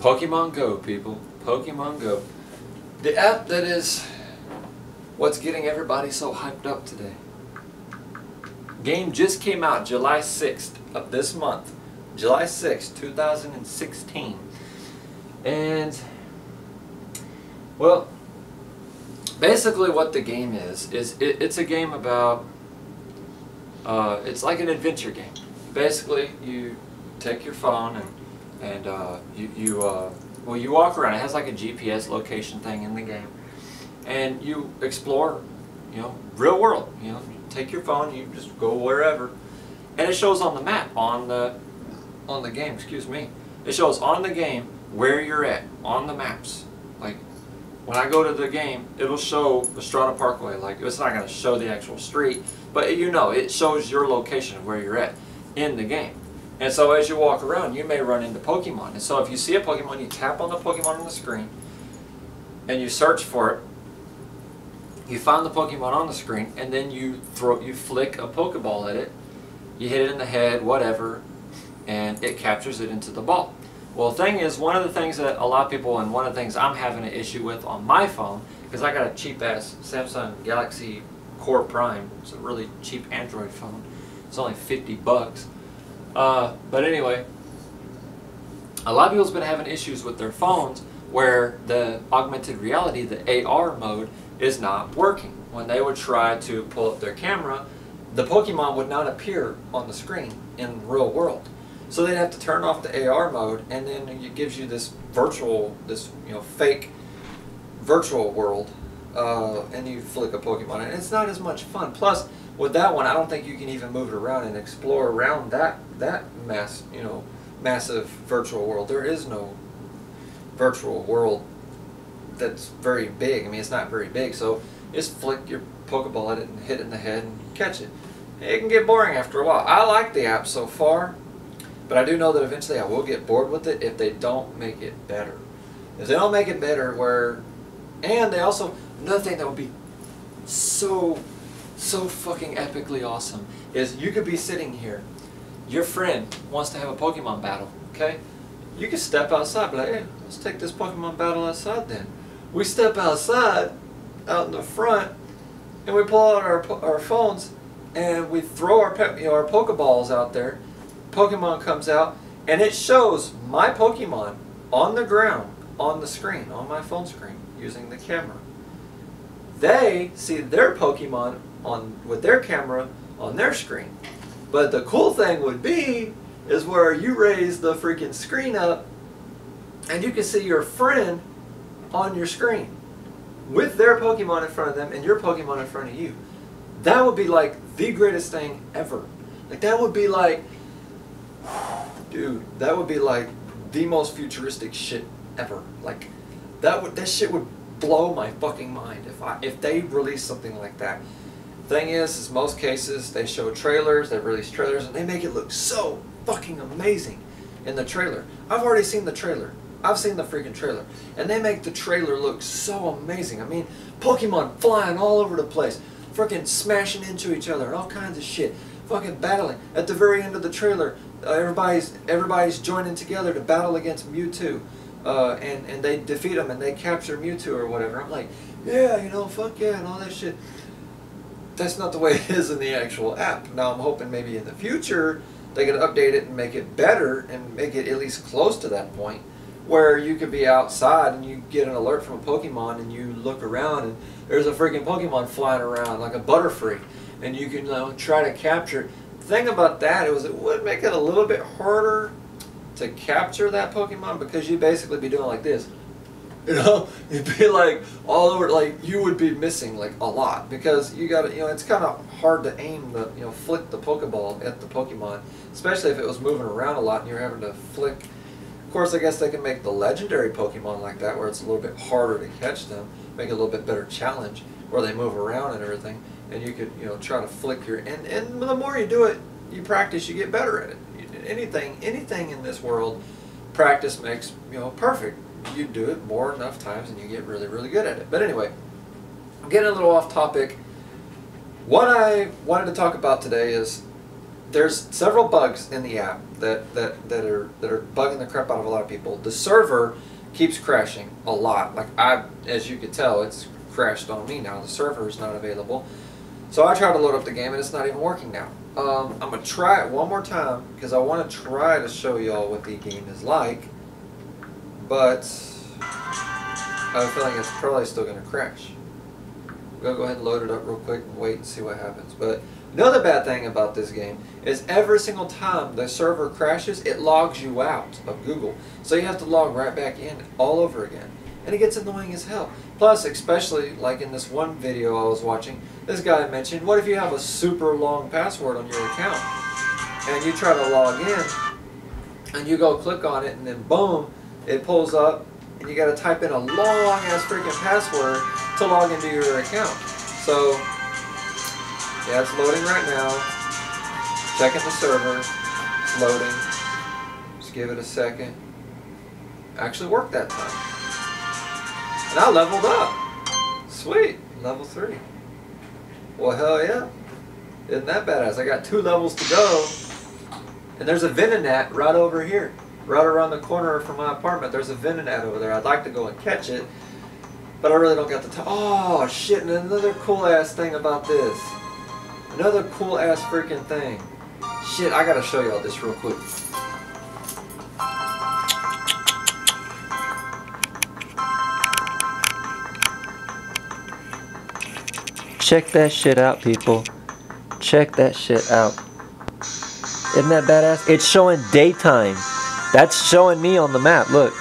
Pokemon Go, people. Pokemon Go. The app that is what's getting everybody so hyped up today. Game just came out July 6th of this month. July 6th, 2016. And, well, basically what the game is it's a game about, it's like an adventure game. Basically, you take your phone and you walk around. It has like a GPS location thing in the game, and you explore, real world. You take your phone, you just go wherever, and it shows on the map on the game. Excuse me. It shows on the game where you're at on the maps. Like when I go to the game, it'll show Estrada Parkway. Like it's not going to show the actual street, but it shows your location of where you're at in the game. And so as you walk around, you may run into Pokemon. And so if you see a Pokemon, you tap on the Pokemon on the screen, and you search for it. You find the Pokemon on the screen, and then you flick a Pokeball at it. You hit it in the head, whatever, and it captures it into the ball. Well, the thing is, one of the things that a lot of people, and one of the things I'm having an issue with on my phone, because I got a cheap-ass Samsung Galaxy Core Prime. It's a really cheap Android phone. It's only 50 bucks. But anyway, a lot of people's been having issues with their phones where the augmented reality, the AR mode, is not working. When they would try to pull up their camera, the Pokemon would not appear on the screen in the real world. So they'd have to turn off the AR mode, and then it gives you this fake virtual world, and you flick a Pokemon, and it's not as much fun. Plus, with that one, I don't think you can even move it around and explore around that massive virtual world. There is no virtual world that's very big. I mean, it's not very big, so just flick your Pokeball at it and hit it in the head and catch it. It can get boring after a while. I like the app so far, but I do know that eventually I will get bored with it if they don't make it better. If they don't make it better, and they also, another thing that would be so fucking epically awesome is you could be sitting here, your friend wants to have a Pokemon battle, okay? You can step outside, be like, hey, let's take this Pokemon battle outside then. We step outside, out in the front, and we pull out our phones, and we throw our Pokeballs out there. Pokemon comes out, and it shows my Pokemon on the ground, on the screen, on my phone screen, using the camera. They see their Pokemon with their camera on their screen. But the cool thing would be is where you raise the freaking screen up and you can see your friend on your screen with their Pokemon in front of them and your Pokemon in front of you. That would be like the greatest thing ever. Like that would be like, dude, that would be like the most futuristic shit ever. Like that shit would blow my fucking mind if they released something like that. Thing is most cases they show trailers, they release trailers, and they make it look so fucking amazing in the trailer. I've already seen the trailer. I've seen the freaking trailer. And they make the trailer look so amazing. I mean, Pokemon flying all over the place, freaking smashing into each other and all kinds of shit, fucking battling. At the very end of the trailer, everybody's joining together to battle against Mewtwo. And they defeat him and they capture Mewtwo or whatever. I'm like, yeah, fuck yeah, and all that shit. That's not the way it is in the actual app. Now I'm hoping maybe in the future they can update it and make it better and make it at least close to that point where you could be outside and you get an alert from a Pokemon and you look around and there's a freaking Pokemon flying around like a Butterfree and you can try to capture it. The thing about that it would make it a little bit harder to capture that Pokemon because you'd basically be doing like this. You'd be like all over, like you would be missing like a lot because you got to, it's kind of hard to aim flick the Pokeball at the Pokemon, especially if it was moving around a lot and you're having to flick. Of course, I guess they can make the legendary Pokemon like that where it's a little bit harder to catch them, make it a little bit better challenge where they move around and everything, and you could try to flick your and the more you do it, you practice, you get better at it. Anything in this world, practice makes perfect. You do it enough times and you get really, really good at it. But anyway, I'm getting a little off topic. What I wanted to talk about today is there's several bugs in the app that are bugging the crap out of a lot of people. The server keeps crashing a lot. Like as you could tell, it's crashed on me now. The server is not available. So I tried to load up the game and it's not even working now. I'm gonna try it one more time because I want to try to show y'all what the game is like. But I have a feeling it's probably still gonna crash. We'll go ahead and load it up real quick and wait and see what happens. But another bad thing about this game is every single time the server crashes, it logs you out of Google. So you have to log right back in all over again. And it gets annoying as hell. Plus, especially like in this one video I was watching, this guy mentioned, what if you have a super long password on your account and you try to log in and you go click on it and then boom, it pulls up and you got to type in a long ass freaking password to log into your account. So yeah, it's loading right now. Checking the server. It's loading. Just give it a second. Actually worked that time. And I leveled up. Sweet. Level 3. Well, hell yeah. Isn't that badass? I got 2 levels to go. And there's a Venonat right over here. Right around the corner from my apartment. There's a Venonat over there. I'd like to go and catch it. But I really don't got the time. Oh, shit. And another cool ass thing about this. Another cool ass freaking thing. Shit, I gotta show y'all this real quick. Check that shit out, people. Check that shit out. Isn't that badass? It's showing daytime. That's showing me on the map. Look.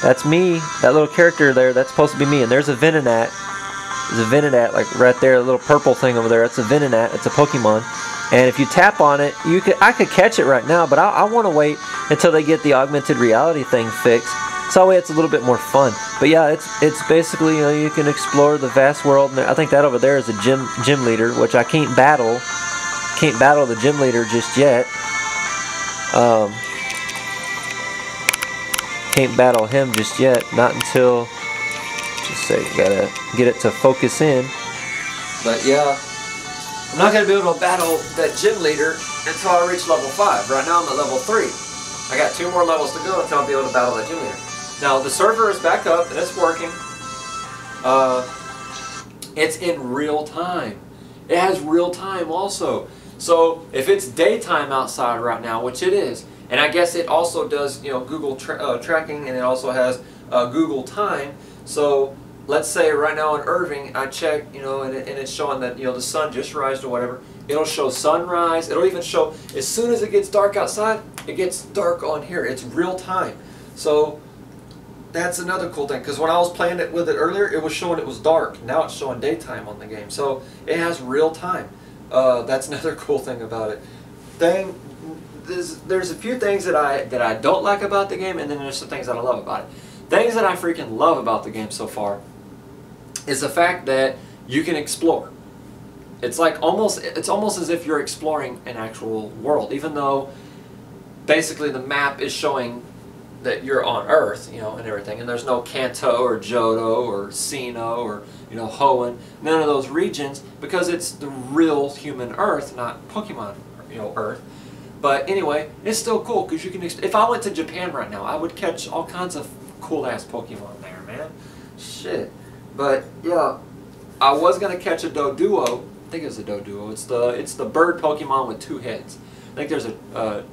That's me. That little character there, that's supposed to be me. And there's a Venonat. There's a Venonat, like right there, a little purple thing over there. That's a Venonat. It's a Pokemon. And if you tap on it, I could catch it right now, but I want to wait until they get the augmented reality thing fixed. So that way it's a little bit more fun. But yeah, it's basically, you know, you can explore the vast world. And I think that over there is a gym leader, which I can't battle. Can't battle the gym leader just yet. Can't battle him just yet. Not until, just say, gotta get it to focus in. But yeah, I'm not gonna be able to battle that gym leader until I reach level 5. Right now I'm at level 3. I got 2 more levels to go until I'll be able to battle that gym leader. Now the server is back up and it's working. It's in real time. It has real time also. So if it's daytime outside right now, which it is, and I guess it also does, you know, Google tracking, and it also has Google time. So let's say right now in Irving, I check, you know, and it's showing that, you know, the sun just rised or whatever. It'll show sunrise. It'll even show as soon as it gets dark outside, it gets dark on here. It's real time. So that's another cool thing, because when I was playing it with it earlier, it was showing it was dark. Now it's showing daytime on the game. So it has real time. That's another cool thing about it. There's a few things that I don't like about the game, and then there's some things that I love about it. Things that I freaking love about the game so far is the fact that you can explore. It's almost as if you're exploring an actual world, even though basically the map is showing that you're on Earth, you know, and everything, and there's no Kanto or Johto or Sinnoh or, you know, Hoenn, none of those regions, because it's the real human Earth, not Pokemon, you know, Earth. But anyway, it's still cool because you can. If I went to Japan right now, I would catch all kinds of cool ass Pokemon there, man. Shit. But yeah, I was gonna catch a Doduo. I think it's a Doduo. It's the bird Pokemon with 2 heads. I think there's a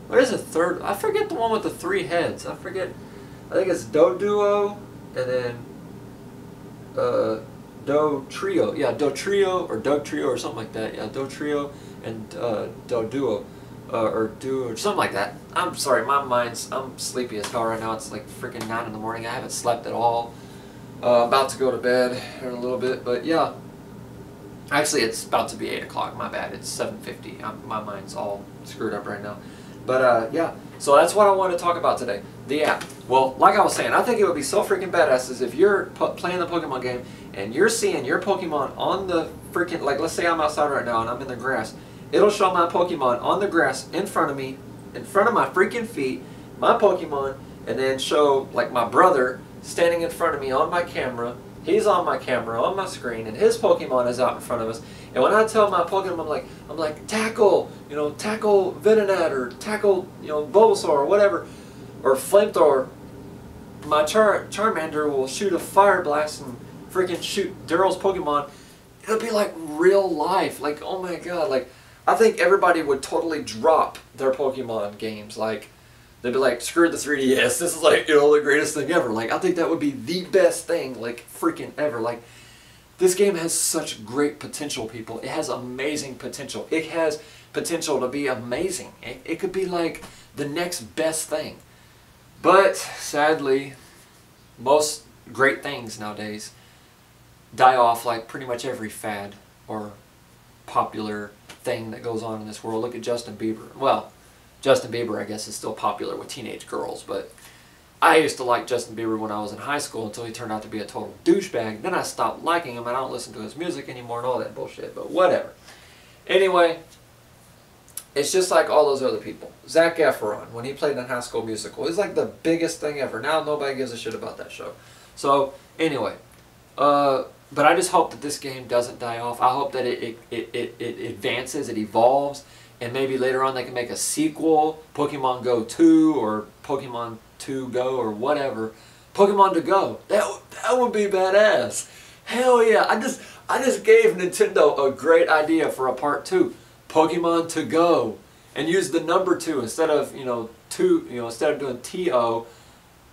what is a third? I forget the one with the 3 heads. I forget. I think it's Doduo and then Dotrio. Yeah, Dotrio or Dugtrio or something like that. Yeah, Dotrio and Doduo. Or something like that. I'm sorry, I'm sleepy as hell right now. It's like freaking 9 in the morning. I haven't slept at all. About to go to bed in a little bit, but yeah. Actually, it's about to be 8 o'clock. My bad. It's 7:50. My mind's all screwed up right now. But yeah, so that's what I wanted to talk about today. The app. Well, like I was saying, I think it would be so freaking badass is if you're playing the Pokemon game and you're seeing your Pokemon on the freaking, like let's say I'm outside right now and I'm in the grass. It'll show my Pokemon on the grass in front of me, in front of my freaking feet, my Pokemon, and then show like my brother standing in front of me on my camera, He's on my camera, on my screen, and his Pokemon is out in front of us. And when I tell my Pokemon, I'm like, tackle, tackle Venonat, or tackle, Bulbasaur, or whatever, or Flamethrower, my Charmander will shoot a Fire Blast and freaking shoot Daryl's Pokemon. It'll be like real life. Like, oh my god, like, I think everybody would totally drop their Pokemon games. Like, they'd be like, screw the 3DS, this is like, the greatest thing ever. Like, I think that would be the best thing, like, freaking ever. Like, this game has such great potential, people. It has amazing potential. It has potential to be amazing. It could be like the next best thing. But, sadly, most great things nowadays die off like pretty much every fad or popular thing that goes on in this world. Look at Justin Bieber. Well, Justin Bieber, I guess, is still popular with teenage girls, but I used to like Justin Bieber when I was in high school until he turned out to be a total douchebag. Then I stopped liking him, and I don't listen to his music anymore and all that bullshit, but whatever. Anyway, it's just like all those other people. Zac Efron, when he played in High School Musical, it's like the biggest thing ever. Now nobody gives a shit about that show. So, anyway, but I just hope that this game doesn't die off. I hope that it advances, it evolves, and maybe later on they can make a sequel, Pokemon Go 2 or Pokemon 2 Go or whatever. Pokemon to Go. That would be badass. Hell yeah. I just gave Nintendo a great idea for a part 2. Pokemon to Go. And use the number 2 instead of, instead of doing TO,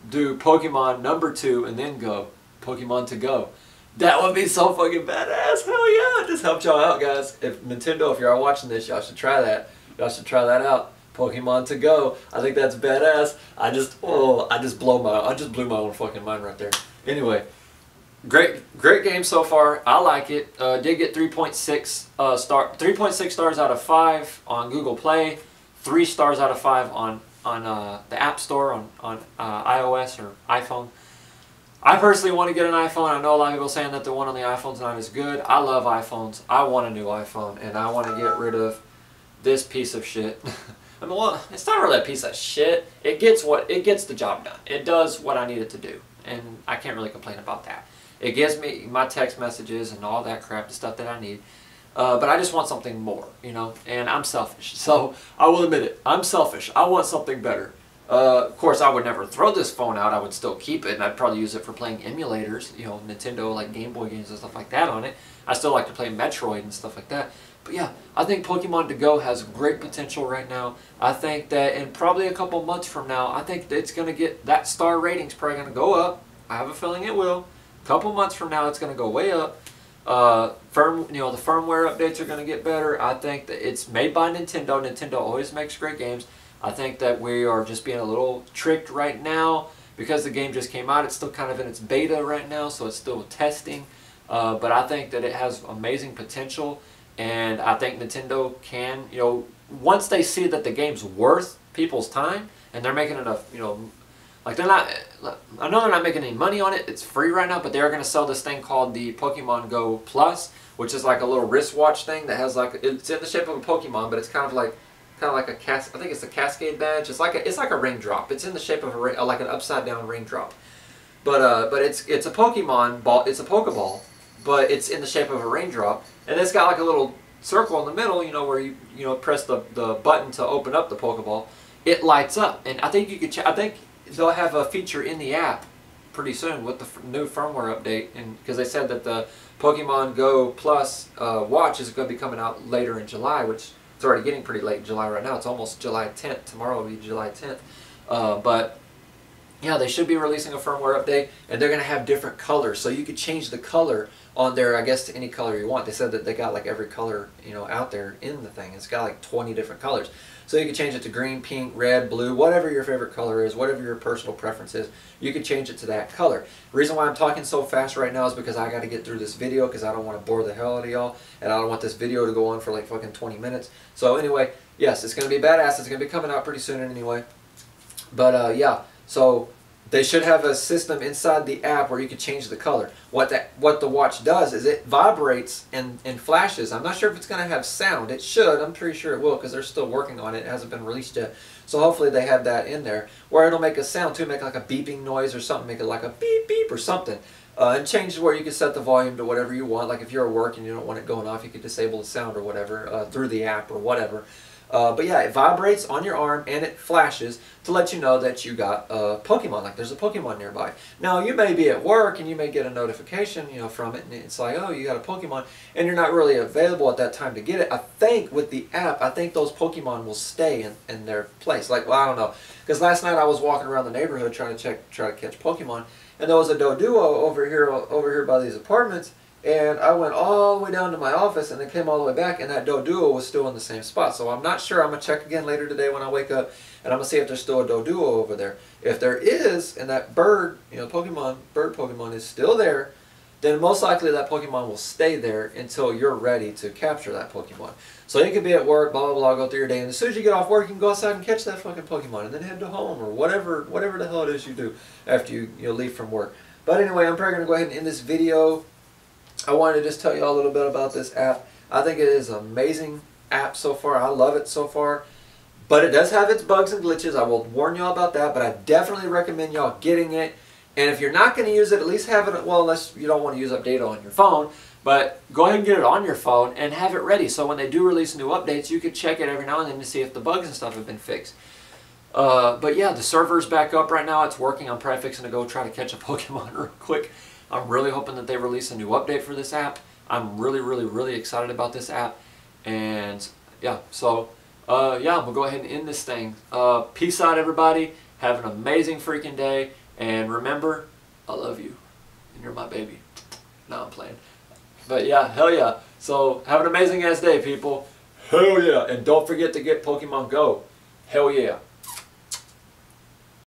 do Pokemon number 2 and then go. Pokemon to Go. That would be so fucking badass. Hell yeah. Just helped y'all out, guys. If Nintendo, if y'all watching this, y'all should try that. Y'all should try that out. Pokemon to Go. I think that's badass. I just blew my own fucking mind right there. Anyway, great game so far. I like it. Did get 3.6 stars out of 5 on Google Play, 3 stars out of 5 on the App Store on iOS or iPhone. I personally want to get an iPhone. I know a lot of people saying that the one on the iPhone's not as good. I love iPhones. I want a new iPhone, and I want to get rid of this piece of shit. I mean, well, it's not really a piece of shit. It gets the job done. It does what I need it to do, and I can't really complain about that. It gives me my text messages and all that crap, the stuff that I need. But I just want something more, and I'm selfish. So I will admit it. I'm selfish. I want something better. Of course, I would never throw this phone out. I would still keep it, and I'd probably use it for playing emulators, Nintendo, like Game Boy games and stuff like that on it. I still like to play Metroid and stuff like that. But yeah, I think Pokemon to Go has great potential right now. I think that in probably a couple months from now, I think that it's going to get, that star rating's probably going to go up. I have a feeling it will. A couple months from now, it's going to go way up. The firmware updates are going to get better. I think that it's made by Nintendo. Nintendo always makes great games. I think that we are just being a little tricked right now because the game just came out. It's still kind of in its beta right now, so it's still testing. But I think that it has amazing potential, and I think Nintendo can, once they see that the game's worth people's time and they're making enough, like they're not, I know they're not making any money on it. It's free right now, but they're going to sell this thing called the Pokemon Go Plus, which is like a little wristwatch thing that has like, it's in the shape of a Pokemon, but it's kind of like a I think it's a Cascade badge. It's like a raindrop. It's in the shape of like an upside down raindrop. But it's a Pokemon ball. It's a Pokeball, but it's in the shape of a raindrop, and it's got like a little circle in the middle. Where you press the button to open up the Pokeball. It lights up, and I think you could. I think they'll have a feature in the app pretty soon with the new firmware update, and because they said that the Pokemon Go Plus watch is going to be coming out later in July, which it's already getting pretty late in July right now. It's almost July 10th. Tomorrow will be July 10th. But yeah, they should be releasing a firmware update, and they're going to have different colors. So you could change the color on there, I guess, to any color you want. They said that they got like every color, out there in the thing. It's got like 20 different colors. So you can change it to green, pink, red, blue, whatever your favorite color is, whatever your personal preference is, you can change it to that color. The reason why I'm talking so fast right now is because I got to get through this video because I don't want to bore the hell out of y'all, and I don't want this video to go on for like fucking 20 minutes. So anyway, yes, it's going to be badass. It's going to be coming out pretty soon anyway. But yeah, so they should have a system inside the app where you can change the color. What the watch does is it vibrates and flashes. I'm not sure if it's going to have sound. It should. I'm pretty sure it will because they're still working on it. It hasn't been released yet. So hopefully they have that in there where it'll make a sound too, make like a beeping noise or something, make it like a beep beep or something. And change where you can set the volume to whatever you want. Like if you're at work and you don't want it going off, you can disable the sound or whatever through the app or whatever. But yeah, it vibrates on your arm and it flashes to let you know that you got a Pokemon, like there's a Pokemon nearby. Now you may be at work and you may get a notification, you know, from it, and it's like, oh, you got a Pokemon, and you're not really available at that time to get it. I think with the app, I think those Pokemon will stay in their place. Like, well, I don't know, because last night I was walking around the neighborhood trying to catch Pokemon, and there was a Doduo over here by these apartments. And I went all the way down to my office and then came all the way back, and that Doduo was still in the same spot. So I'm not sure. I'm going to check again later today when I wake up, and I'm going to see if there's still a Doduo over there. If there is, and that bird, you know, bird Pokemon is still there, then most likely that Pokemon will stay there until you're ready to capture that Pokemon. So you could be at work, blah, blah, blah, go through your day, and as soon as you get off work, you can go outside and catch that fucking Pokemon, and then head to home, or whatever the hell it is you do after you leave from work. But anyway, I'm probably going to go ahead and end this video. I wanted to just tell you all a little bit about this app. I think it is an amazing app so far. I love it so far. But it does have its bugs and glitches. I will warn y'all about that. But I definitely recommend y'all getting it. And if you're not going to use it, at least have it, well, unless you don't want to use Update on your phone. But go ahead and get it on your phone and have it ready. So when they do release new updates, you can check it every now and then to see if the bugs and stuff have been fixed. But yeah, the server's back up right now. It's working. I'm probably fixing to go try to catch a Pokemon real quick. I'm really hoping that they release a new update for this app. I'm really, really, really excited about this app. And yeah, so yeah, I'm going to go ahead and end this thing. Peace out, everybody. Have an amazing freaking day. And remember, I love you. And you're my baby. No, I'm playing. But yeah, hell yeah. So have an amazing ass day, people. Hell yeah. And don't forget to get Pokemon Go. Hell yeah.